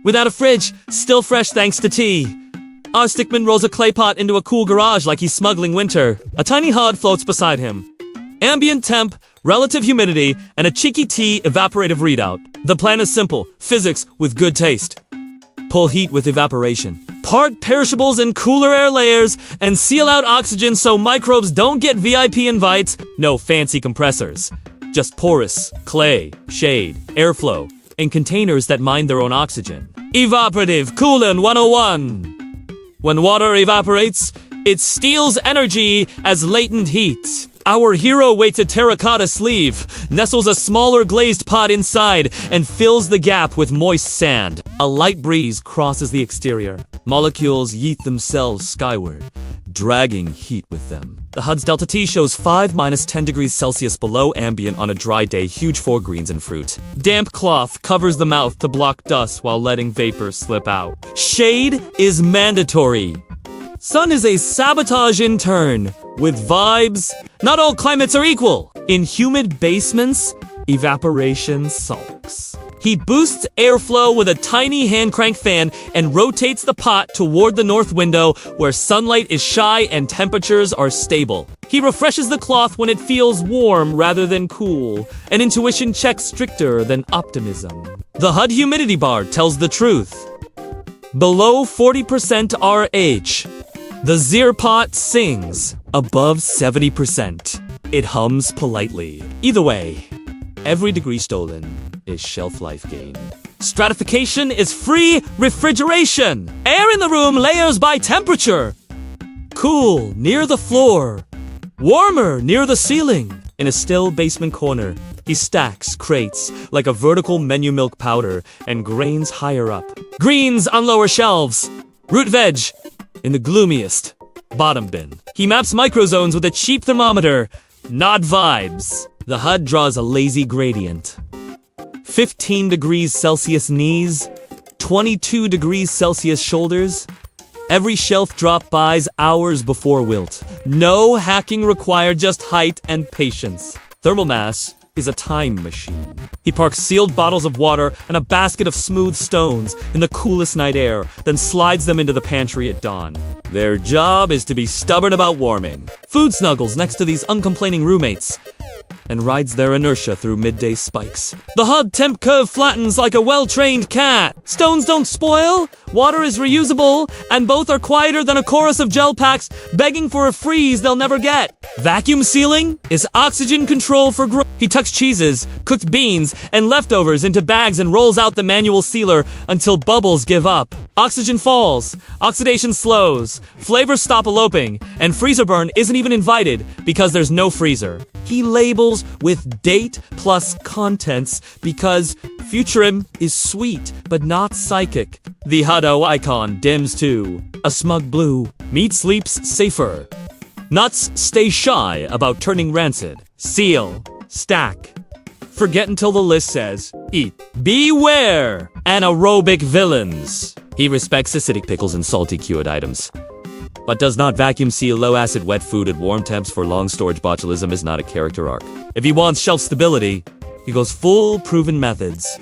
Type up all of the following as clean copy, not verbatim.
Without a fridge, still fresh thanks to tea. Our stickman rolls a clay pot into a cool garage like he's smuggling winter. A tiny HUD floats beside him. Ambient temp, relative humidity, and a cheeky tea evaporative readout. The plan is simple. Physics with good taste. Pull heat with evaporation. Part perishables in cooler air layers and seal out oxygen so microbes don't get VIP invites. No fancy compressors. Just porous, clay, shade, airflow, and containers that mine their own oxygen. Evaporative Coolant 101. When water evaporates, it steals energy as latent heat. Our hero-weighted terracotta sleeve nestles a smaller glazed pot inside and fills the gap with moist sand. A light breeze crosses the exterior. Molecules yeet themselves skyward, dragging heat with them. The HUD's delta T shows 5-10 degrees Celsius below ambient on a dry day, huge for greens and fruit. Damp cloth covers the mouth to block dust while letting vapor slip out. Shade is mandatory. Sun is a sabotage intern with vibes. Not all climates are equal. In humid basements, evaporation sulks. He boosts airflow with a tiny hand crank fan and rotates the pot toward the north window where sunlight is shy and temperatures are stable. He refreshes the cloth when it feels warm rather than cool. An intuition check stricter than optimism. The HUD humidity bar tells the truth. Below 40% RH. The Zir pot sings. Above 70%. It hums politely. Either way, every degree stolen is shelf life gain. Stratification is free refrigeration. Air in the room layers by temperature. Cool near the floor. Warmer near the ceiling. In a still basement corner, he stacks crates like a vertical menu milk powder and grains higher up. Greens on lower shelves. Root veg in the gloomiest bottom bin. He maps microzones with a cheap thermometer. Not vibes. The HUD draws a lazy gradient. 15 degrees Celsius knees, 22 degrees Celsius shoulders. Every shelf drop buys hours before wilt. No hacking required, just height and patience. Thermal mass is a time machine. He parks sealed bottles of water and a basket of smooth stones in the coolest night air, then slides them into the pantry at dawn. Their job is to be stubborn about warming. Food snuggles next to these uncomplaining roommates and rides their inertia through midday spikes. The HUD temp curve flattens like a well-trained cat. Stones don't spoil, water is reusable, and both are quieter than a chorus of gel packs begging for a freeze they'll never get. Vacuum sealing is oxygen control for growth. He tucks cheeses, cooked beans, and leftovers into bags and rolls out the manual sealer until bubbles give up. Oxygen falls, oxidation slows, flavors stop eloping, and freezer burn isn't even invited because there's no freezer. He labels with date plus contents because Futurim is sweet but not psychic. The HUD-O icon dims to a smug blue. Meat sleeps safer. Nuts stay shy about turning rancid. Seal. Stack. Forget until the list says eat. Beware anaerobic villains. He respects acidic pickles and salty cured items, but does not vacuum seal low-acid wet food at warm temps for long storage. Botulism is not a character arc. If he wants shelf stability, he goes full proven methods.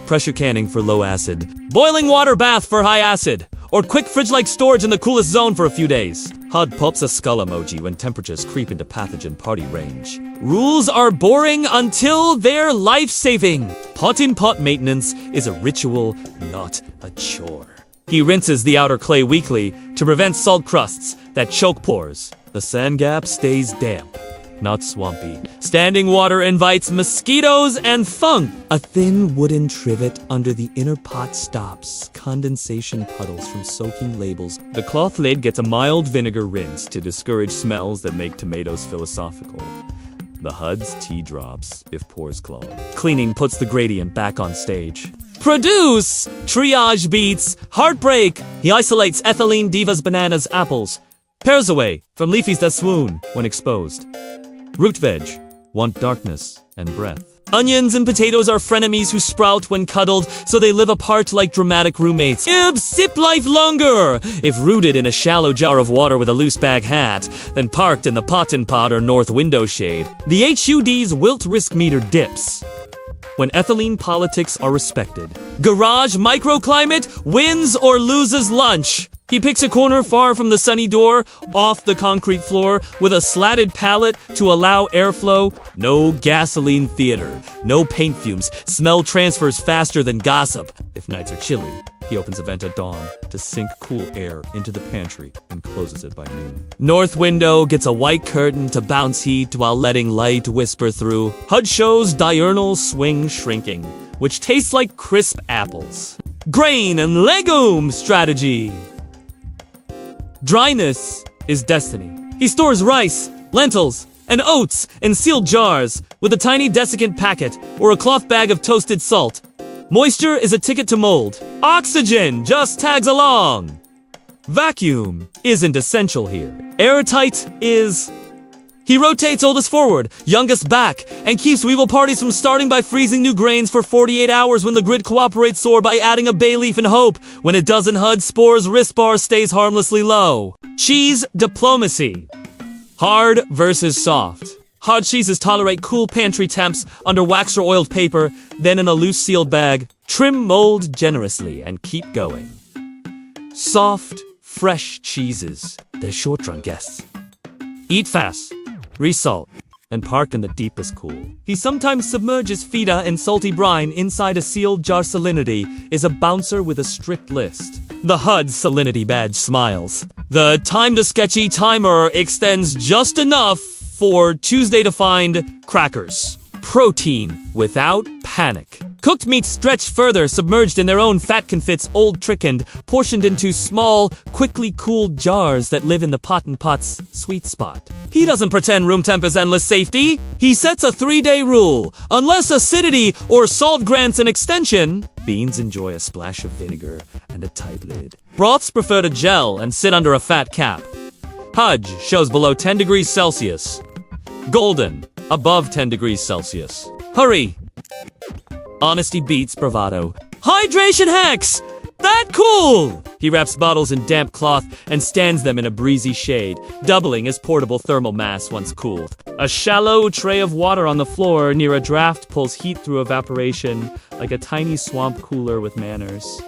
Pressure canning for low acid, boiling water bath for high acid, or quick fridge-like storage in the coolest zone for a few days. HUD pops a skull emoji when temperatures creep into pathogen party range. Rules are boring until they're life-saving. Pot-in-pot maintenance is a ritual, not a chore. He rinses the outer clay weekly to prevent salt crusts that choke pores. The sand gap stays damp, not swampy. Standing water invites mosquitoes and funk. A thin wooden trivet under the inner pot stops condensation puddles from soaking labels. The cloth lid gets a mild vinegar rinse to discourage smells that make tomatoes philosophical. The HUD's tea drops if pores clog. Cleaning puts the gradient back on stage. Produce! Triage beats. Heartbreak. He isolates ethylene, divas, bananas, apples. Pairs away from leafies that swoon when exposed. Root veg want darkness and breath. Onions and potatoes are frenemies who sprout when cuddled, so they live apart like dramatic roommates. Sip life longer! If rooted in a shallow jar of water with a loose bag hat, then parked in the pot-in-pot or north window shade. The HUD's wilt risk meter dips. when ethylene politics are respected. Garage microclimate wins or loses lunch. He picks a corner far from the sunny door, off the concrete floor, with a slatted pallet to allow airflow. No gasoline theater, no paint fumes, smell transfers faster than gossip. If nights are chilly, he opens a vent at dawn to sink cool air into the pantry and closes it by noon. North window gets a white curtain to bounce heat while letting light whisper through. HUD shows diurnal swing shrinking, which tastes like crisp apples. Grain and legume strategy. Dryness is destiny. He stores rice, lentils, and oats in sealed jars with a tiny desiccant packet or a cloth bag of toasted salt. Moisture is a ticket to mold. Oxygen just tags along. Vacuum isn't essential here. Airtight is... He rotates oldest forward, youngest back, and keeps Weevil parties from starting by freezing new grains for 48 hours when the grid cooperates, or by adding a bay leaf in hope. When it doesn't, HUD spores wrist bar stays harmlessly low. Cheese diplomacy. Hard versus soft. Hard cheeses tolerate cool pantry temps under wax or oiled paper, then in a loose sealed bag. Trim mold generously and keep going. Soft, fresh cheeses. They're short-run guests. Eat fast. Resalt, and park in the deepest cool. He sometimes submerges feta in salty brine inside a sealed jar. Salinity is a bouncer with a strict list. The HUD salinity badge smiles. The time to sketchy timer extends just enough for Tuesday to find crackers. Protein without panic. Cooked meats stretched further, submerged in their own fat confits, old trickened, portioned into small, quickly cooled jars that live in the pot and pot's sweet spot. He doesn't pretend room temp is endless safety. He sets a 3-day rule. Unless acidity or salt grants an extension, beans enjoy a splash of vinegar and a tight lid. Broths prefer to gel and sit under a fat cap. HUD shows below 10 degrees Celsius. Golden, above 10 degrees Celsius. Hurry! Honesty beats bravado. Hydration hacks! That cool! He wraps bottles in damp cloth and stands them in a breezy shade, doubling as portable thermal mass once cooled. A shallow tray of water on the floor near a draft pulls heat through evaporation like a tiny swamp cooler with manners.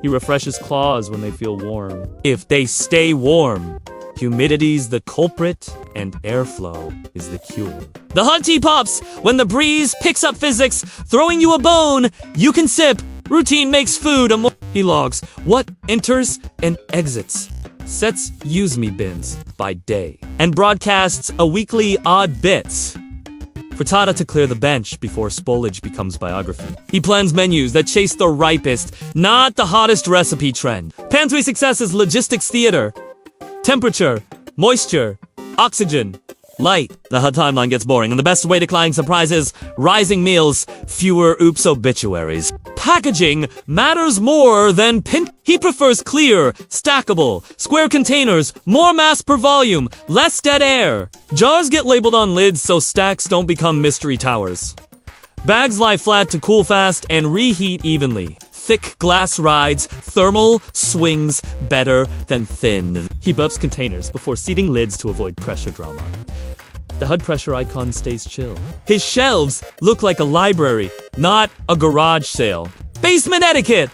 He refreshes claws when they feel warm. If they stay warm, humidity's the culprit and airflow is the cure. The HUD tea pops when the breeze picks up physics, throwing you a bone you can sip. Routine makes food He logs what enters and exits, sets use me bins by day, and broadcasts a weekly odd bits. Frittata to clear the bench before spoilage becomes biography. He plans menus that chase the ripest, not the hottest recipe trend. Pantry success is logistics theater. Temperature, moisture, oxygen, light. The HUD timeline gets boring, and the best way to decline surprises, rising meals, fewer oops obituaries. Packaging matters more than He prefers clear, stackable, square containers, more mass per volume, less dead air. Jars get labeled on lids so stacks don't become mystery towers. Bags lie flat to cool fast and reheat evenly. Thick glass rides, thermal swings better than thin. He buffs containers before seating lids to avoid pressure drama. The HUD pressure icon stays chill. His shelves look like a library, not a garage sale. Basement etiquette!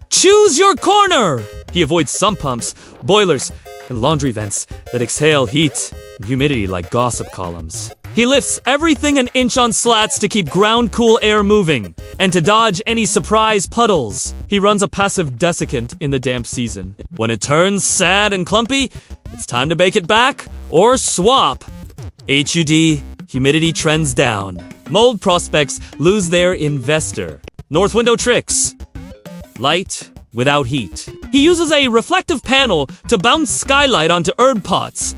Choose your corner! He avoids sump pumps, boilers, and laundry vents that exhale heat and humidity like gossip columns. He lifts everything an inch on slats to keep ground cool air moving, and to dodge any surprise puddles. He runs a passive desiccant in the damp season. When it turns sad and clumpy, it's time to bake it back or swap. HUD, humidity trends down. Mold prospects lose their investor. North window tricks. Light without heat. He uses a reflective panel to bounce skylight onto herb pots,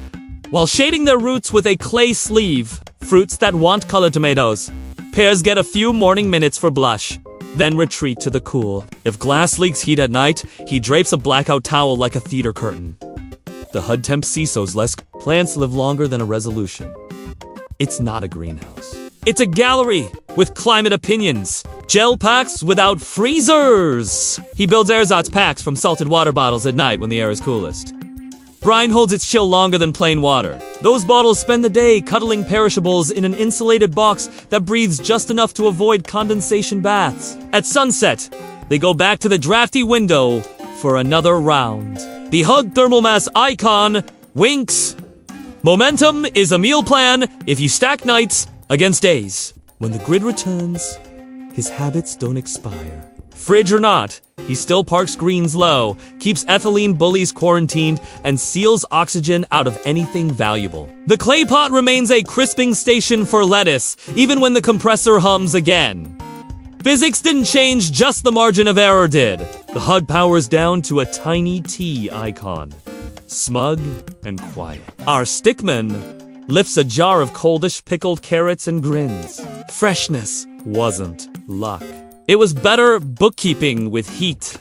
while shading their roots with a clay sleeve. Fruits that want colored tomatoes. Pears get a few morning minutes for blush, then retreat to the cool. If glass leaks heat at night, he drapes a blackout towel like a theater curtain. The HUD temp CISO's less. Plants live longer than a resolution. It's not a greenhouse. It's a gallery with climate opinions. Gel packs without freezers. He builds ersatz packs from salted water bottles at night when the air is coolest. Brine holds its chill longer than plain water. Those bottles spend the day cuddling perishables in an insulated box that breathes just enough to avoid condensation baths. At sunset, they go back to the drafty window for another round. The hug thermal mass icon winks. Momentum is a meal plan if you stack nights against days. When the grid returns, his habits don't expire. Fridge or not, he still parks greens low, keeps ethylene bullies quarantined, and seals oxygen out of anything valuable. The clay pot remains a crisping station for lettuce, even when the compressor hums again. Physics didn't change, just the margin of error did. The HUD powers down to a tiny T icon. Smug and quiet. Our stickman lifts a jar of coldish pickled carrots and grins. Freshness wasn't luck. It was better bookkeeping with heat.